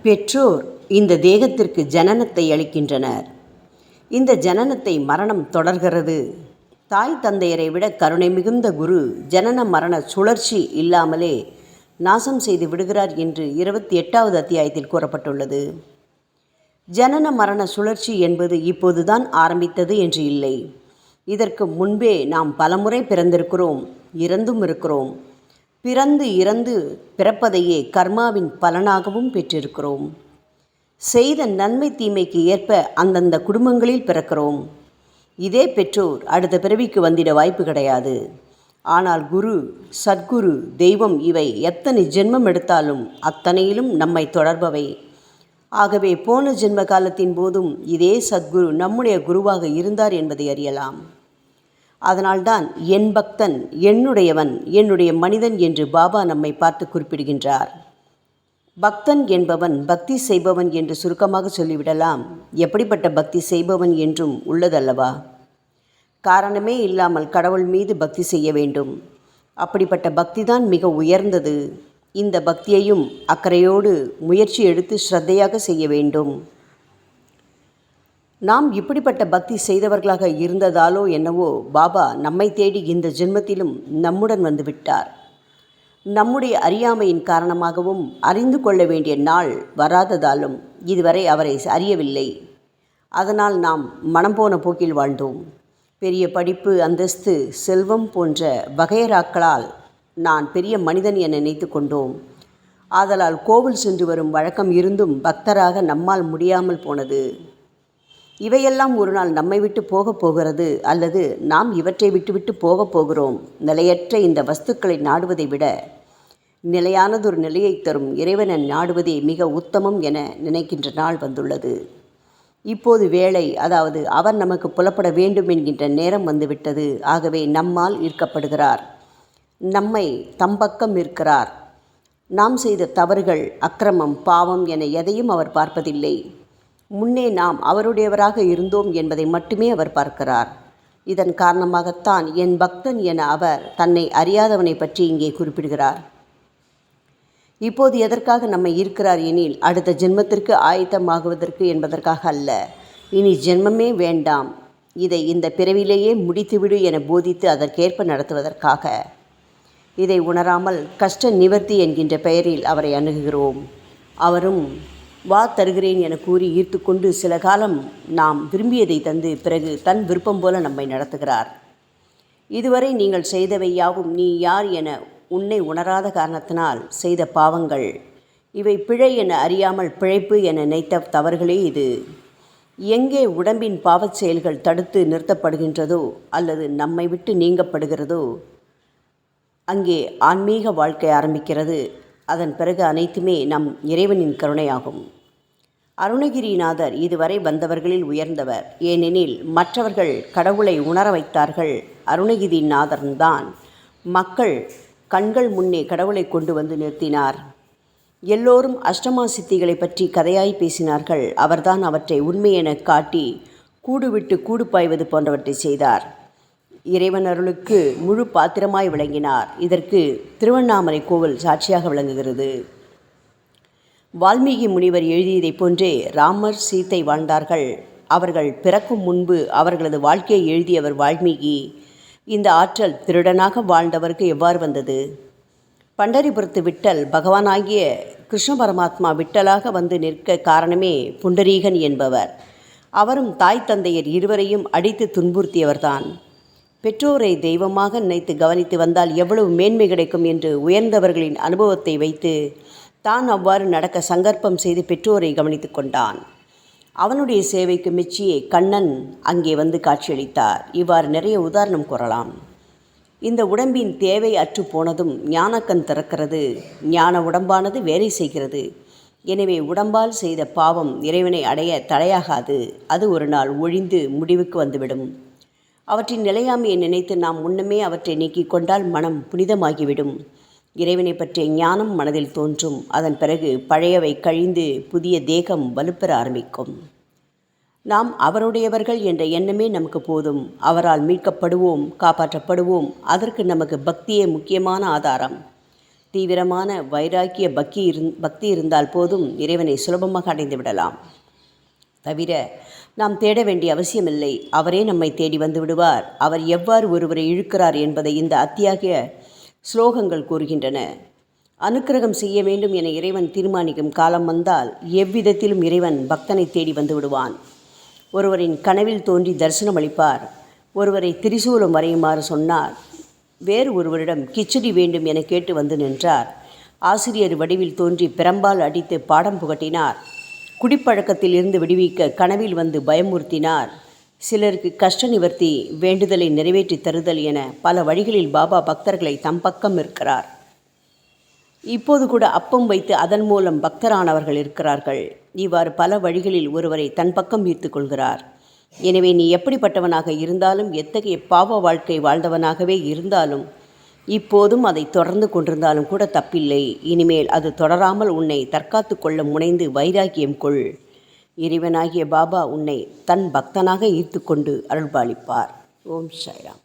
பெற்றோர் இந்த தேகத்திற்கு ஜனனத்தை அளிக்கின்றனர். இந்த ஜனனத்தை மரணம் தொடர்கிறது. தாய் தந்தையரை விட கருணை மிகுந்த குரு ஜனன மரண சுழற்சி இல்லாமலே நாசம் செய்து விடுகிறார் என்று 28வது அத்தியாயத்தில் கூறப்பட்டுள்ளது. ஜனன மரண சுழற்சி என்பது இப்போதுதான் ஆரம்பித்தது என்று இல்லை. இதற்கு முன்பே நாம் பலமுறை பிறந்திருக்கிறோம், இறந்தும் இருக்கிறோம். பிறந்து இறந்து பிறப்பதையே கர்மாவின் பலனாகவும் பெற்றிருக்கிறோம். செய்த நன்மை தீமைக்கு ஏற்ப அந்தந்த குடும்பங்களில் பிறக்கிறோம். இதே பெற்றோர் அடுத்த பிறவிக்கு வந்திட வாய்ப்பு கிடையாது. ஆனால் குரு, சத்குரு, தெய்வம் இவை எத்தனை ஜென்மம் எடுத்தாலும் அத்தனையிலும் நம்மை தொடர்பவை. ஆகவே போன ஜென்ம காலத்தின் போதும் இதே சத்குரு நம்முடைய குருவாக இருந்தார் என்பதை அறியலாம். அதனால்தான் என் பக்தன், என்னுடையவன், என்னுடைய மனிதன் என்று பாபா நம்மை பார்த்து குறிப்பிடுகின்றார். பக்தன் என்பவன் பக்தி செய்பவன் என்று சுருக்கமாக சொல்லிவிடலாம். எப்படிப்பட்ட பக்தி செய்பவன் என்றும் உள்ளதல்லவா? காரணமே இல்லாமல் கடவுள் மீது பக்தி செய்ய வேண்டும். அப்படிப்பட்ட பக்தி தான் மிக உயர்ந்தது. இந்த பக்தியையும் அக்கறையோடு முயற்சி எடுத்து ஸ்ரத்தையாக செய்ய வேண்டும். நாம் இப்படிப்பட்ட பக்தி செய்தவர்களாக இருந்ததாலோ என்னவோ பாபா நம்மை தேடி இந்த ஜென்மத்திலும் நம்முடன் வந்துவிட்டார். நம்முடைய அறியாமையின் காரணமாகவும் அறிந்து கொள்ள வேண்டிய நாள் வராததாலும் இதுவரை அவரை அறியவில்லை. அதனால் நாம் மனம் போன போக்கில் வாழ்ந்தோம். பெரிய படிப்பு, அந்தஸ்து, செல்வம் போன்ற வகையறாக்களால் நான் பெரிய மனிதன் என நினைத்து கொண்டோம். ஆதலால் கோவில் சென்று வரும் வழக்கம் இருந்தும் பக்தராக நம்மால் முடியாமல் போனது. இவையெல்லாம் ஒரு நாள் நம்மை விட்டு போகப் போகிறது, அல்லது நாம் இவற்றை விட்டுவிட்டு போகப் போகிறோம். நிலையற்ற இந்த வஸ்துக்களை நாடுவதை விட நிலையானதொரு நிலையை தரும் இறைவனை நாடுவதே மிக உத்தமம் என நினைக்கின்ற நாள் வந்துள்ளது. இப்போது வேளை, அதாவது அவர் நமக்கு புலப்பட வேண்டும் என்கின்ற நேரம் வந்துவிட்டது. ஆகவே நம்மால் ஈர்க்கப்படுகிறார், நம்மை தம்பக்கம் இருக்கிறார். நாம் செய்த தவறுகள், அக்கிரமம், பாவம் என எதையும் அவர் பார்ப்பதில்லை. முன்னே நாம் அவருடையவராக இருந்தோம் என்பதை மட்டுமே அவர் பார்க்கிறார். இதன் காரணமாகத்தான் என் பக்தன் என அவர் தன்னை அறியாதவனை பற்றி இங்கே குறிப்பிடுகிறார். இப்போது எதற்காக நம்மை ஈர்க்கிறார் எனில், அடுத்த ஜென்மத்திற்கு ஆயத்தமாகுவதற்கு என்பதற்காக அல்ல. இனி ஜென்மமே வேண்டாம், இதை இந்த பிறவிலேயே முடித்துவிடு என போதித்து அதற்கேற்ப நடத்துவதற்காக. இதை உணராமல் கஷ்ட நிவர்த்தி என்கின்ற பெயரில் அவரை அணுகுகிறோம். அவரும் வா தருகிறேன் என கூறி ஈர்த்து கொண்டு சில காலம் நாம் விரும்பியதை தந்து பிறகு தன் விருப்பம் போல நம்மை நடத்துகிறார். இதுவரை நீங்கள் செய்தவை யாவும் நீ யார் என உன்னை உணராத காரணத்தினால் செய்த பாவங்கள். இவை பிழை என அறியாமல் பிழைப்பு என நினைத்த தவறுகளே இது. எங்கே உடம்பின் பாவச் செயல்கள் தடுத்து நிறுத்தப்படுகின்றதோ அல்லது நம்மை விட்டு நீங்கப்படுகிறதோ அங்கே ஆன்மீக வாழ்க்கை ஆரம்பிக்கிறது. அதன் பிறகு அனைத்துமே நம் இறைவனின் கருணையாகும். அருணகிரிநாதர் இதுவரை வந்தவர்களில் உயர்ந்தவர். ஏனெனில் மற்றவர்கள் கடவுளை உணர வைத்தார்கள். அருணகிரிநாதர்தான் மக்கள் கண்கள் முன்னே கடவுளை கொண்டு வந்து நிறுத்தினார். எல்லோரும் அஷ்டமா சித்திகளை பற்றி கதையாய் பேசினார்கள். அவர்தான் அவற்றை உண்மை என காட்டி கூடு விட்டு கூடு பாய்வது போன்றவற்றை செய்தார். இறைவன் அருளுக்கு முழு பாத்திரமாய் விளங்கினார். இதற்கு திருவண்ணாமலை கோவில் சாட்சியாக விளங்குகிறது. வால்மீகி முனிவர் எழுதியதைப் போன்றே ராமர், சீத்தை வாழ்ந்தார்கள். அவர்கள் பிறக்கும் முன்பு அவர்களது வாழ்க்கையை எழுதியவர் வால்மீகி. இந்த ஆற்றல் திருடனாக வாழ்ந்தவருக்கு எவ்வாறு வந்தது? பண்டரிபுரத்து விட்டல் பகவானாகிய கிருஷ்ண பரமாத்மா விட்டலாக வந்து நிற்க காரணமே புண்டரீகன் என்பவர். அவரும் தாய் தந்தையர் இருவரையும் அடித்து துன்புறுத்தியவர்தான். பெற்றோரை தெய்வமாக நினைத்து கவனித்து வந்தால் எவ்வளவு மேன்மை கிடைக்கும் என்று உயர்ந்தவர்களின் அனுபவத்தை வைத்து தான் அவ்வாறு நடக்க சங்கற்பம் செய்து பெற்றோரை கவனித்து கொண்டான். அவனுடைய சேவைக்கு மெச்சியே கண்ணன் அங்கே வந்து காட்சியளித்தார். இவ்வாறு நிறைய உதாரணம் கூறலாம். இந்த உடம்பின் தேவை அற்று போனதும் ஞானக்கண் திறக்கிறது. ஞான உடம்பானது வேலை செய்கிறது. எனவே உடம்பால் செய்த பாவம் இறைவனை அடைய தடையாகாது. அது ஒரு நாள் ஒழிந்து முடிவுக்கு வந்துவிடும். அவற்றின் நிலையாமையை நினைத்து நாம் முன்னமே அவற்றை நீக்கிக் கொண்டால் மனம் புனிதமாகிவிடும். இறைவனை பற்றிய ஞானம் மனதில் தோன்றும். அதன் பிறகு பழையவை கழிந்து புதிய தேகம் வலுப்பெற ஆரம்பிக்கும். நாம் அவருடையவர்கள் என்ற எண்ணமே நமக்கு போதும். அவரால் மீட்கப்படுவோம், காப்பாற்றப்படுவோம். அதற்கு நமக்கு பக்தியே முக்கியமான ஆதாரம். தீவிரமான வைராக்கிய பக்தி இருந்தால் போதும் இறைவனை சுலபமாக அடைந்து விடலாம். தவிர நாம் தேட வேண்டிய அவசியமில்லை. அவரே நம்மை தேடி வந்து விடுவார். அவர் எவ்வாறு ஒருவரை இழுக்கிறார் என்பதை இந்த அத்தியாகிய ஸ்லோகங்கள் கூறுகின்றன. அனுக்கிரகம் செய்ய வேண்டும் என இறைவன் தீர்மானிக்கும் காலம் வந்தால் எவ்விதத்திலும் இறைவன் பக்தனை தேடி வந்து விடுவான். ஒருவரின் கனவில் தோன்றி தரிசனம் அளிப்பார். ஒருவரை திரிசூலம் வரையுமாறு சொன்னார். வேறு ஒருவரிடம் கிச்சடி வேண்டும் என கேட்டு வந்து நின்றார். ஆசிரியர் வடிவில் தோன்றி பிரம்பால் அடித்து பாடம் புகட்டினார். குடிப்பழக்கத்தில் இருந்து விடுவிக்க கனவில் வந்து பயமுறுத்தினார். சிலருக்கு கஷ்ட நிவர்த்தி, வேண்டுதலை நிறைவேற்றி தருதல் என பல வழிகளில் பாபா பக்தர்களை தம் பக்கம் இருக்கிறார். இப்போது கூட அப்பம் வைத்து அதன் மூலம் பக்தரானவர்கள் இருக்கிறார்கள். இவ்வாறு பல வழிகளில் ஒருவரை தன் பக்கம் ஈர்த்து கொள்கிறார். எனவே நீ எப்படிப்பட்டவனாக இருந்தாலும், எத்தகைய பாவ வாழ்க்கை வாழ்ந்தவனாகவே இருந்தாலும், இப்போதும் அதை தொடர்ந்து கொண்டிருந்தாலும் கூட தப்பில்லை. இனிமேல் அது தொடராமல் உன்னை தற்காத்து கொள்ள முனைந்து வைராக்கியம் கொள். இறைவனாகிய பாபா உன்னை தன் பக்தனாக ஈர்த்து கொண்டு அருள்பாலிப்பார். ஓம் சாய்ராம்.